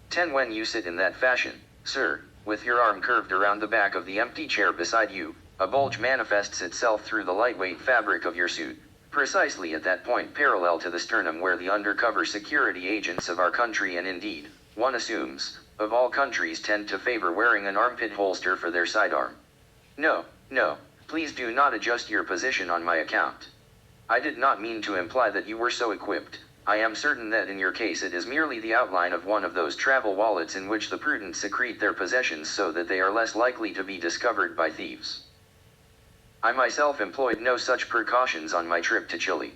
10. When you sit in that fashion, sir, with your arm curved around the back of the empty chair beside you, a bulge manifests itself through the lightweight fabric of your suit, precisely at that point parallel to the sternum where the undercover security agents of our country and indeed, one assumes, of all countries tend to favor wearing an armpit holster for their sidearm. No, no, please do not adjust your position on my account. I did not mean to imply that you were so equipped. I am certain that in your case it is merely the outline of one of those travel wallets in which the prudent secrete their possessions so that they are less likely to be discovered by thieves. I myself employed no such precautions on my trip to Chile.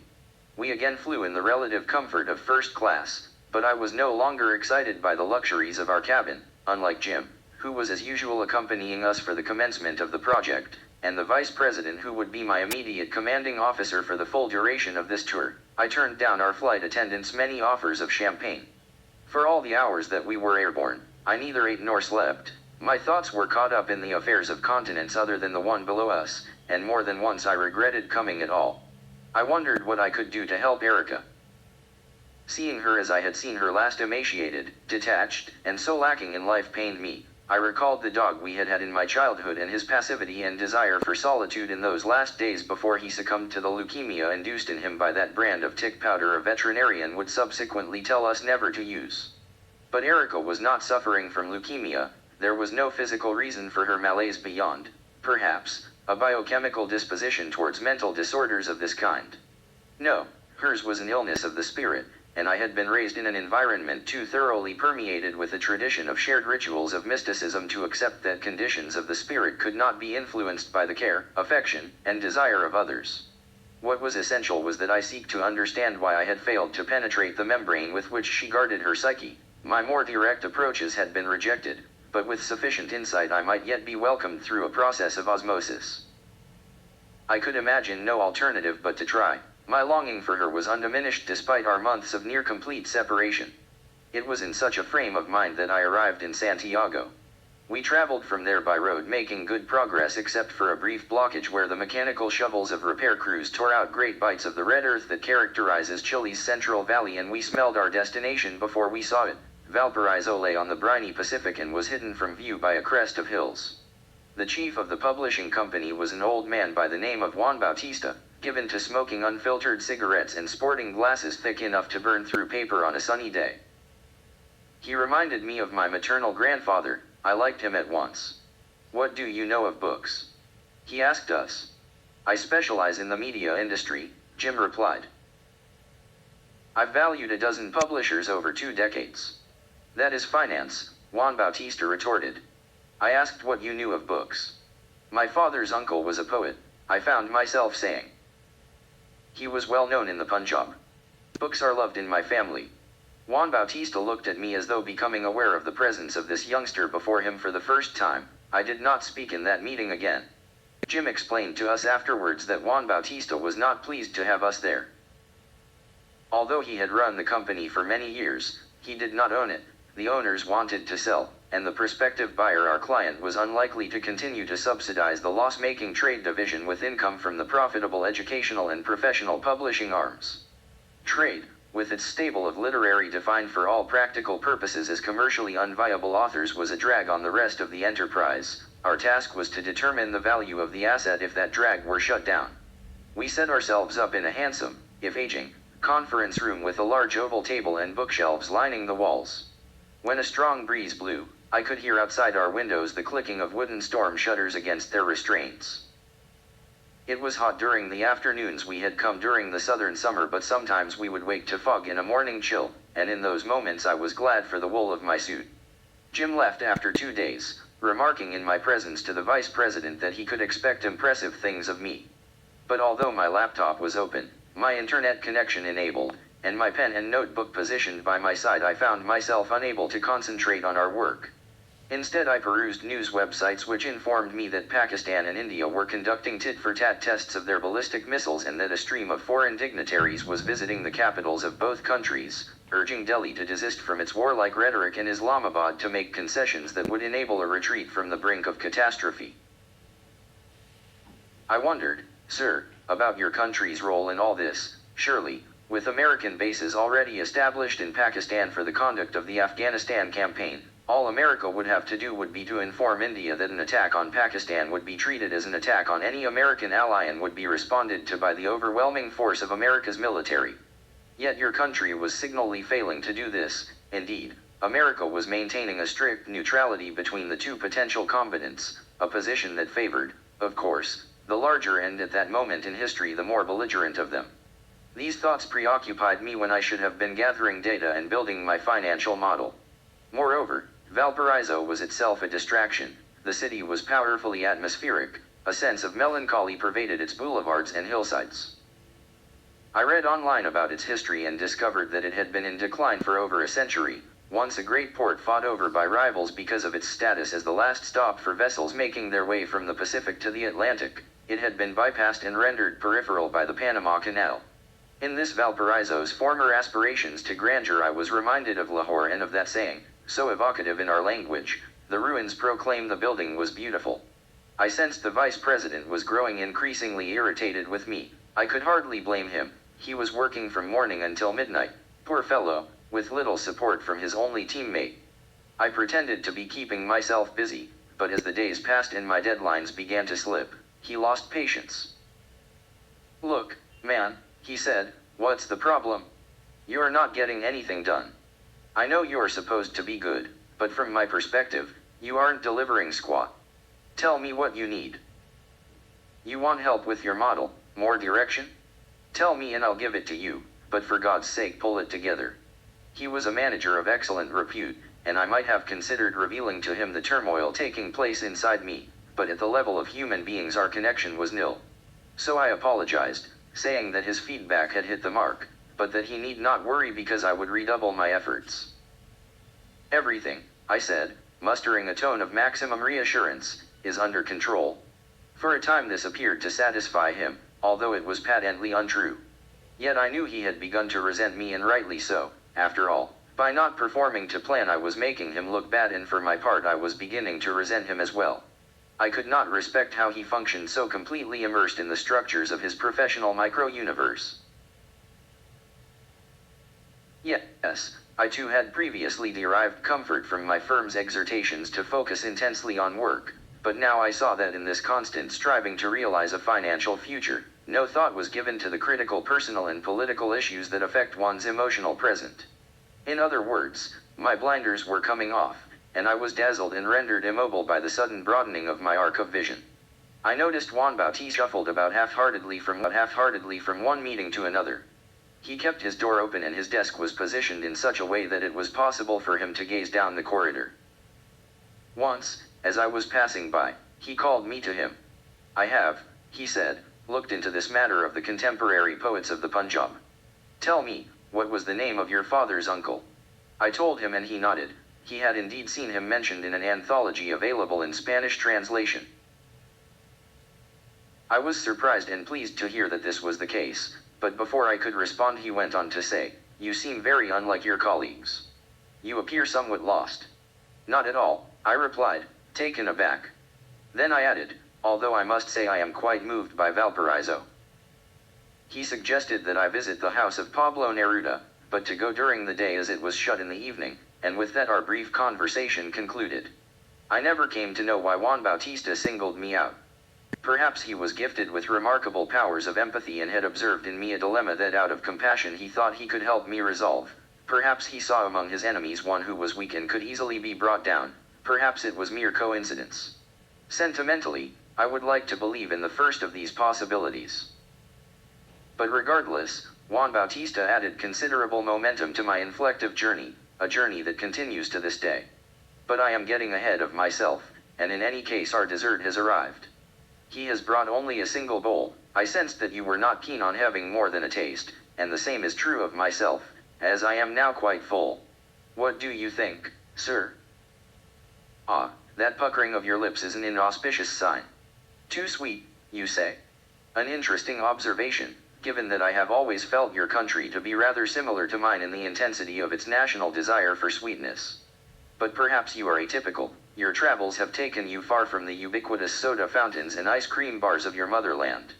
We again flew in the relative comfort of first class, but I was no longer excited by the luxuries of our cabin, unlike Jim, who was as usual accompanying us for the commencement of the project, and the vice president who would be my immediate commanding officer for the full duration of this tour. I turned down our flight attendants' many offers of champagne. For all the hours that we were airborne, I neither ate nor slept. My thoughts were caught up in the affairs of continents other than the one below us, and more than once I regretted coming at all. I wondered what I could do to help Erica. Seeing her as I had seen her last, emaciated, detached, and so lacking in life, pained me. I recalled the dog we had had in my childhood and his passivity and desire for solitude in those last days before he succumbed to the leukemia induced in him by that brand of tick powder a veterinarian would subsequently tell us never to use. But Erica was not suffering from leukemia. There was no physical reason for her malaise beyond, perhaps, a biochemical disposition towards mental disorders of this kind. No, hers was an illness of the spirit, and I had been raised in an environment too thoroughly permeated with the tradition of shared rituals of mysticism to accept that conditions of the spirit could not be influenced by the care, affection, and desire of others. What was essential was that I seek to understand why I had failed to penetrate the membrane with which she guarded her psyche. My more direct approaches had been rejected, but with sufficient insight I might yet be welcomed through a process of osmosis. I could imagine no alternative but to try. My longing for her was undiminished despite our months of near-complete separation. It was in such a frame of mind that I arrived in Santiago. We traveled from there by road, making good progress except for a brief blockage where the mechanical shovels of repair crews tore out great bites of the red earth that characterizes Chile's Central Valley, and we smelled our destination before we saw it. Valparaiso lay on the briny Pacific and was hidden from view by a crest of hills. The chief of the publishing company was an old man by the name of Juan Bautista, given to smoking unfiltered cigarettes and sporting glasses thick enough to burn through paper on a sunny day. He reminded me of my maternal grandfather. I liked him at once. "What do you know of books?" he asked us. "I specialize in the media industry," Jim replied. "I've valued a dozen publishers over 2 decades. "That is finance," Juan Bautista retorted. I asked what you knew of books. "My father's uncle was a poet," I found myself saying. "He was well known in the Punjab. Books are loved in my family." Juan Bautista looked at me as though becoming aware of the presence of this youngster before him for the first time. I did not speak in that meeting again. Jim explained to us afterwards that Juan Bautista was not pleased to have us there. Although he had run the company for many years, he did not own it. The owners wanted to sell, and the prospective buyer, our client, was unlikely to continue to subsidize the loss-making trade division with income from the profitable educational and professional publishing arms. Trade, with its stable of literary defined for all practical purposes as commercially unviable authors, was a drag on the rest of the enterprise. Our task was to determine the value of the asset if that drag were shut down. We set ourselves up in a handsome, if aging, conference room with a large oval table and bookshelves lining the walls. When a strong breeze blew, I could hear outside our windows the clicking of wooden storm shutters against their restraints. It was hot during the afternoons we had come during the southern summer, but sometimes we would wake to fog in a morning chill, and in those moments I was glad for the wool of my suit. Jim left after 2 days, remarking in my presence to the vice president that he could expect impressive things of me. But although my laptop was open, my internet connection enabled, and my pen and notebook positioned by my side, I found myself unable to concentrate on our work. Instead, I perused news websites which informed me that Pakistan and India were conducting tit-for-tat tests of their ballistic missiles, and that a stream of foreign dignitaries was visiting the capitals of both countries, urging Delhi to desist from its warlike rhetoric and Islamabad to make concessions that would enable a retreat from the brink of catastrophe. I wondered, sir, about your country's role in all this. Surely, With American bases already established in Pakistan for the conduct of the Afghanistan campaign, all America would have to do would be to inform India that an attack on Pakistan would be treated as an attack on any American ally and would be responded to by the overwhelming force of America's military. Yet your country was signally failing to do this. Indeed, America was maintaining a strict neutrality between the two potential combatants, a position that favored, of course, the larger and at that moment in history the more belligerent of them. These thoughts preoccupied me when I should have been gathering data and building my financial model. Moreover, Valparaiso was itself a distraction. The city was powerfully atmospheric. A sense of melancholy pervaded its boulevards and hillsides. I read online about its history and discovered that it had been in decline for over a century, once a great port fought over by rivals because of its status as the last stop for vessels making their way from the Pacific to the Atlantic. It had been bypassed and rendered peripheral by the Panama Canal. In this Valparaiso's former aspirations to grandeur I was reminded of Lahore and of that saying, so evocative in our language, the ruins proclaim the building was beautiful. I sensed the vice president was growing increasingly irritated with me. I could hardly blame him. He was working from morning until midnight, poor fellow, with little support from his only teammate. I pretended to be keeping myself busy, but as the days passed and my deadlines began to slip, he lost patience. "Look, man," he said, "what's the problem? You're not getting anything done. I know you're supposed to be good, but from my perspective, you aren't delivering squat. Tell me what you need. You want help with your model, more direction? Tell me and I'll give it to you, but for God's sake pull it together." He was a manager of excellent repute, and I might have considered revealing to him the turmoil taking place inside me, but at the level of human beings our connection was nil. So I apologized, saying that his feedback had hit the mark, but that he need not worry because I would redouble my efforts. "Everything," I said, mustering a tone of maximum reassurance, "is under control." For a time this appeared to satisfy him, although it was patently untrue. Yet I knew he had begun to resent me, and rightly so. After all, by not performing to plan I was making him look bad, and for my part I was beginning to resent him as well. I could not respect how he functioned so completely immersed in the structures of his professional micro-universe. Yes, I too had previously derived comfort from my firm's exhortations to focus intensely on work, but now I saw that in this constant striving to realize a financial future, no thought was given to the critical personal and political issues that affect one's emotional present. In other words, my blinders were coming off, and I was dazzled and rendered immobile by the sudden broadening of my arc of vision. I noticed Juan Bautista shuffled about half-heartedly from one meeting to another. He kept his door open and his desk was positioned in such a way that it was possible for him to gaze down the corridor. Once, as I was passing by, he called me to him. "I have," he said, "looked into this matter of the contemporary poets of the Punjab. Tell me, what was the name of your father's uncle?" I told him and he nodded. He had indeed seen him mentioned in an anthology available in Spanish translation. I was surprised and pleased to hear that this was the case, but before I could respond he went on to say, "You seem very unlike your colleagues. You appear somewhat lost." "Not at all," I replied, taken aback. Then I added, "although I must say I am quite moved by Valparaiso." He suggested that I visit the house of Pablo Neruda, but to go during the day as it was shut in the evening, and with that our brief conversation concluded. I never came to know why Juan Bautista singled me out. Perhaps he was gifted with remarkable powers of empathy and had observed in me a dilemma that out of compassion he thought he could help me resolve. Perhaps he saw among his enemies one who was weak and could easily be brought down. Perhaps it was mere coincidence. Sentimentally, I would like to believe in the first of these possibilities. But regardless, Juan Bautista added considerable momentum to my inflective journey, a journey that continues to this day. But I am getting ahead of myself, and in any case our dessert has arrived. He has brought only a single bowl. I sensed that you were not keen on having more than a taste, and the same is true of myself, as I am now quite full. What do you think, sir? Ah, that puckering of your lips is an inauspicious sign. Too sweet, you say? An interesting observation, given that I have always felt your country to be rather similar to mine in the intensity of its national desire for sweetness. But perhaps you are atypical. Your travels have taken you far from the ubiquitous soda fountains and ice cream bars of your motherland.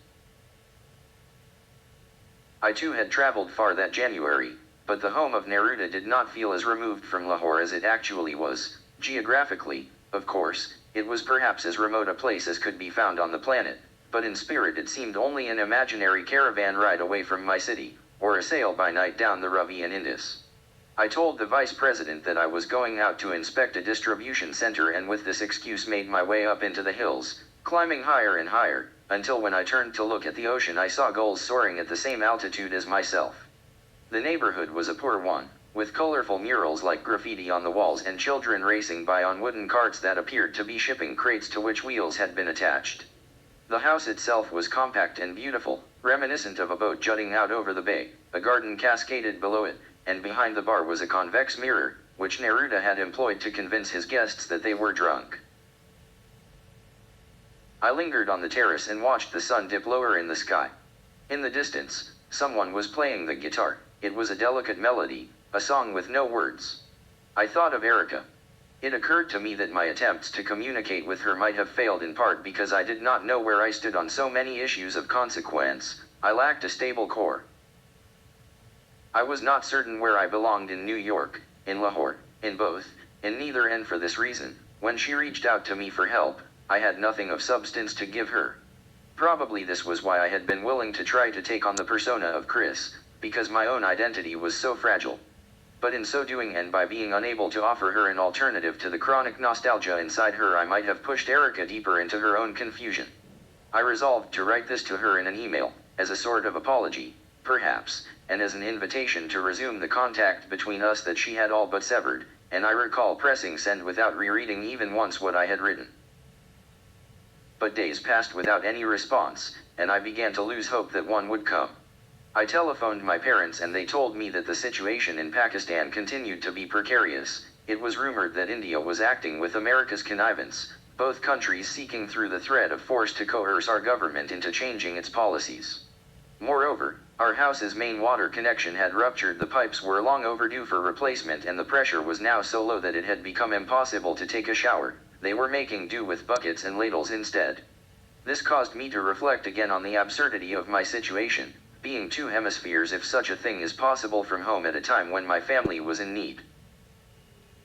I too had traveled far that January, but the home of Neruda did not feel as removed from Lahore as it actually was. Geographically, of course, it was perhaps as remote a place as could be found on the planet, but in spirit it seemed only an imaginary caravan ride away from my city, or a sail by night down the Ravi and Indus. I told the vice president that I was going out to inspect a distribution center, and with this excuse made my way up into the hills, climbing higher and higher, until when I turned to look at the ocean I saw gulls soaring at the same altitude as myself. The neighborhood was a poor one, with colorful murals like graffiti on the walls and children racing by on wooden carts that appeared to be shipping crates to which wheels had been attached. The house itself was compact and beautiful, reminiscent of a boat jutting out over the bay. A garden cascaded below it, and behind the bar was a convex mirror, which Neruda had employed to convince his guests that they were drunk. I lingered on the terrace and watched the sun dip lower in the sky. In the distance, someone was playing the guitar. It was a delicate melody, a song with no words. I thought of Erica. It occurred to me that my attempts to communicate with her might have failed in part because I did not know where I stood on so many issues of consequence. I lacked a stable core. I was not certain where I belonged in New York, in Lahore, in both, in neither, and for this reason, when she reached out to me for help, I had nothing of substance to give her. Probably this was why I had been willing to try to take on the persona of Chris, because my own identity was so fragile. But in so doing, and by being unable to offer her an alternative to the chronic nostalgia inside her, I might have pushed Erica deeper into her own confusion. I resolved to write this to her in an email, as a sort of apology, perhaps, and as an invitation to resume the contact between us that she had all but severed, and I recall pressing send without rereading even once what I had written. But days passed without any response, and I began to lose hope that one would come. I telephoned my parents and they told me that the situation in Pakistan continued to be precarious. It was rumored that India was acting with America's connivance, both countries seeking through the threat of force to coerce our government into changing its policies. Moreover, our house's main water connection had ruptured. The pipes were long overdue for replacement and the pressure was now so low that it had become impossible to take a shower. They were making do with buckets and ladles instead. This caused me to reflect again on the absurdity of my situation, being two hemispheres if such a thing is possible from home at a time when my family was in need.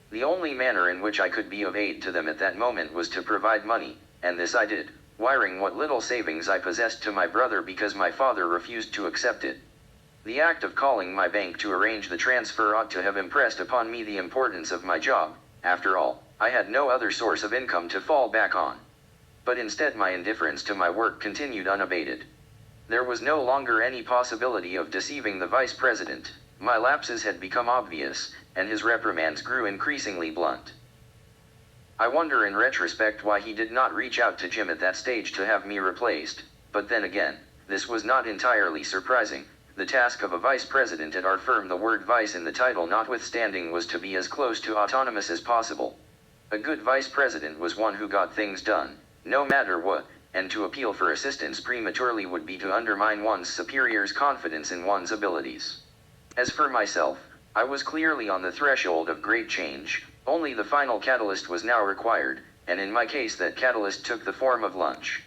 The only manner in which I could be of aid to them at that moment was to provide money, and this I did, wiring what little savings I possessed to my brother because my father refused to accept it. The act of calling my bank to arrange the transfer ought to have impressed upon me the importance of my job. After all, I had no other source of income to fall back on. But instead my indifference to my work continued unabated. There was no longer any possibility of deceiving the vice president. My lapses had become obvious, and his reprimands grew increasingly blunt. I wonder in retrospect why he did not reach out to Jim at that stage to have me replaced, but then again, this was not entirely surprising. The task of a vice president at our firm, the word vice in the title notwithstanding, was to be as close to autonomous as possible. A good vice president was one who got things done, no matter what, and to appeal for assistance prematurely would be to undermine one's superior's confidence in one's abilities. As for myself, I was clearly on the threshold of great change. Only the final catalyst was now required, and in my case that catalyst took the form of lunch.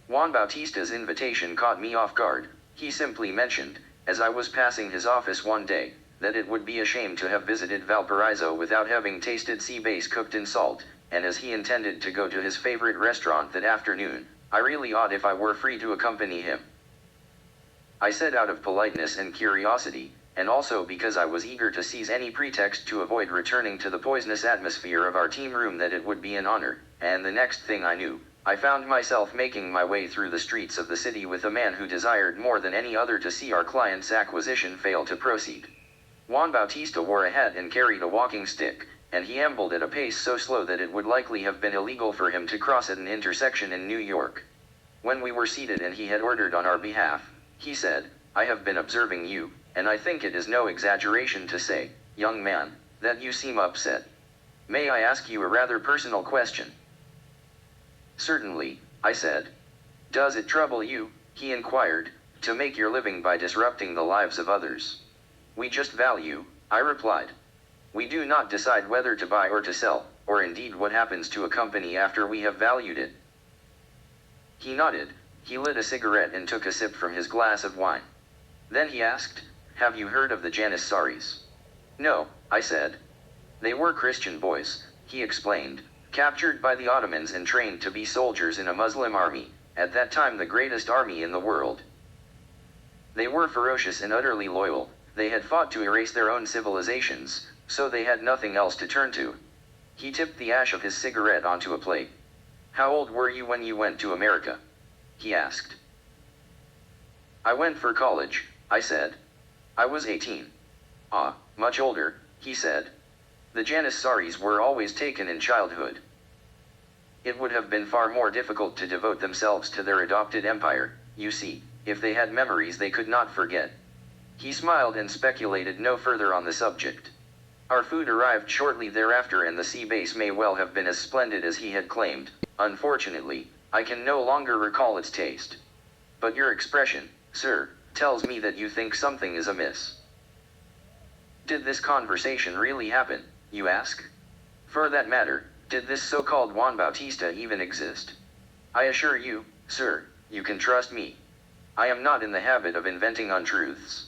Juan Bautista's invitation caught me off guard. He simply mentioned, as I was passing his office one day, that it would be a shame to have visited Valparaiso without having tasted sea bass cooked in salt, and as he intended to go to his favorite restaurant that afternoon, I really ought if I were free to accompany him. I said out of politeness and curiosity, and also because I was eager to seize any pretext to avoid returning to the poisonous atmosphere of our team room, that it would be an honor, and the next thing I knew, I found myself making my way through the streets of the city with a man who desired more than any other to see our client's acquisition fail to proceed. Juan Bautista wore a hat and carried a walking stick, and he ambled at a pace so slow that it would likely have been illegal for him to cross at an intersection in New York. When we were seated and he had ordered on our behalf, he said, "I have been observing you, and I think it is no exaggeration to say, young man, that you seem upset. May I ask you a rather personal question?" "Certainly," I said. "Does it trouble you," he inquired, "to make your living by disrupting the lives of others?" "We just value," I replied. "We do not decide whether to buy or to sell, or indeed what happens to a company after we have valued it." He nodded. He lit a cigarette and took a sip from his glass of wine. Then he asked, "Have you heard of the Janissaries?" "No," I said. "They were Christian boys," he explained, "captured by the Ottomans and trained to be soldiers in a Muslim army, at that time the greatest army in the world. They were ferocious and utterly loyal. They had fought to erase their own civilizations, so they had nothing else to turn to." He tipped the ash of his cigarette onto a plate. "How old were you when you went to America?" he asked. "I went for college," I said. "I was 18. "Ah, much older," he said. "The Janissaries were always taken in childhood. It would have been far more difficult to devote themselves to their adopted empire, you see, if they had memories they could not forget." He smiled and speculated no further on the subject. Our food arrived shortly thereafter, and the sea base may well have been as splendid as he had claimed. Unfortunately, I can no longer recall its taste. "But your expression, sir, tells me that you think something is amiss." "Did this conversation really happen, you ask? For that matter, did this so-called Juan Bautista even exist? I assure you, sir, you can trust me. I am not in the habit of inventing untruths.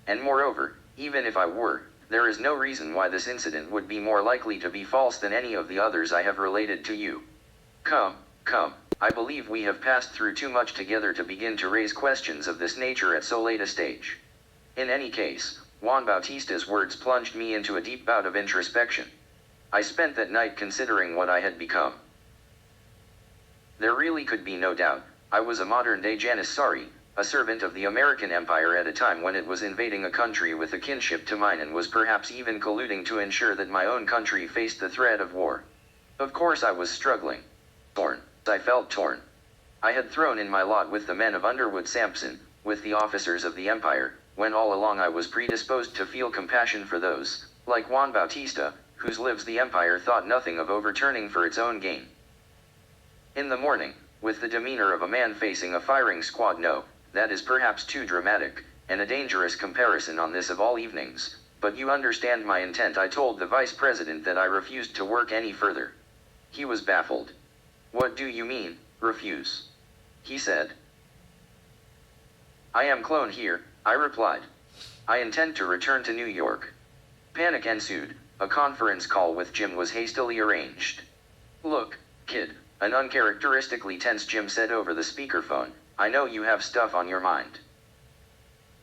And moreover, even if I were, there is no reason why this incident would be more likely to be false than any of the others I have related to you. Come, I believe we have passed through too much together to begin to raise questions of this nature at so late a stage." In any case, Juan Bautista's words plunged me into a deep bout of introspection. I spent that night considering what I had become. There really could be no doubt, I was a modern-day Janissary, a servant of the American Empire at a time when it was invading a country with a kinship to mine and was perhaps even colluding to ensure that my own country faced the threat of war. Of course I was struggling. Torn. I felt torn. I had thrown in my lot with the men of Underwood Sampson, with the officers of the Empire, when all along I was predisposed to feel compassion for those, like Juan Bautista, whose lives the Empire thought nothing of overturning for its own gain. In the morning, with the demeanor of a man facing a firing squad, no, that is perhaps too dramatic, and a dangerous comparison on this of all evenings, but you understand my intent. I told the vice president that I refused to work any further. He was baffled. "What do you mean, refuse?" he said. "I am clone here," I replied. "I intend to return to New York." Panic ensued. A conference call with Jim was hastily arranged. "Look, kid," an uncharacteristically tense Jim said over the speakerphone, "I know you have stuff on your mind.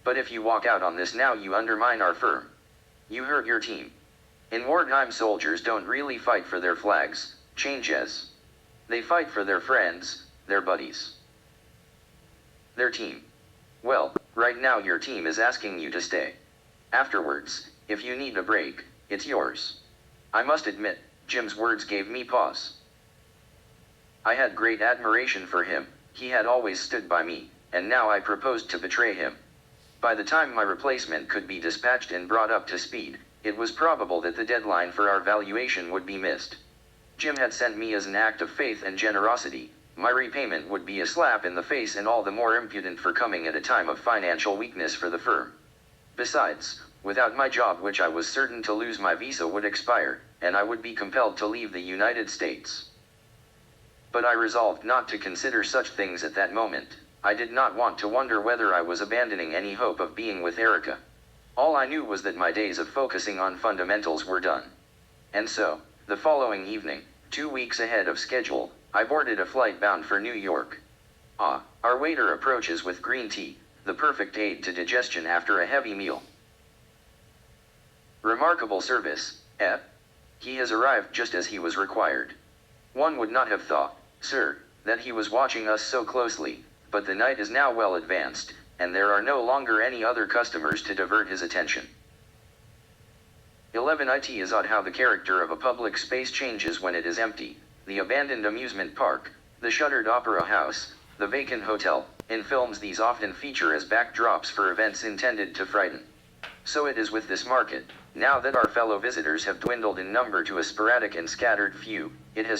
But if you walk out on this now, you undermine our firm. You hurt your team. In wartime, soldiers don't really fight for their flags, changes. They fight for their friends, their buddies, their team. Well, right now your team is asking you to stay. Afterwards, if you need a break, it's yours." I must admit, Jim's words gave me pause. I had great admiration for him. He had always stood by me, and now I proposed to betray him. By the time my replacement could be dispatched and brought up to speed, it was probable that the deadline for our valuation would be missed. Jim had sent me as an act of faith and generosity. My repayment would be a slap in the face, and all the more impudent for coming at a time of financial weakness for the firm. Besides, without my job, which I was certain to lose, my visa would expire, and I would be compelled to leave the United States. But I resolved not to consider such things at that moment. I did not want to wonder whether I was abandoning any hope of being with Erica. All I knew was that my days of focusing on fundamentals were done. And so, the following evening, 2 weeks ahead of schedule, I boarded a flight bound for New York. Our waiter approaches with green tea, the perfect aid to digestion after a heavy meal. "Remarkable service, eh? He has arrived just as he was required. One would not have thought, sir, that he was watching us so closely, but the night is now well advanced, and there are no longer any other customers to divert his attention." 11. It is odd how the character of a public space changes when it is empty. The abandoned amusement park, the shuttered opera house, the vacant hotel. In films, these often feature as backdrops for events intended to frighten. So it is with this market. Now that our fellow visitors have dwindled in number to a sporadic and scattered few, it has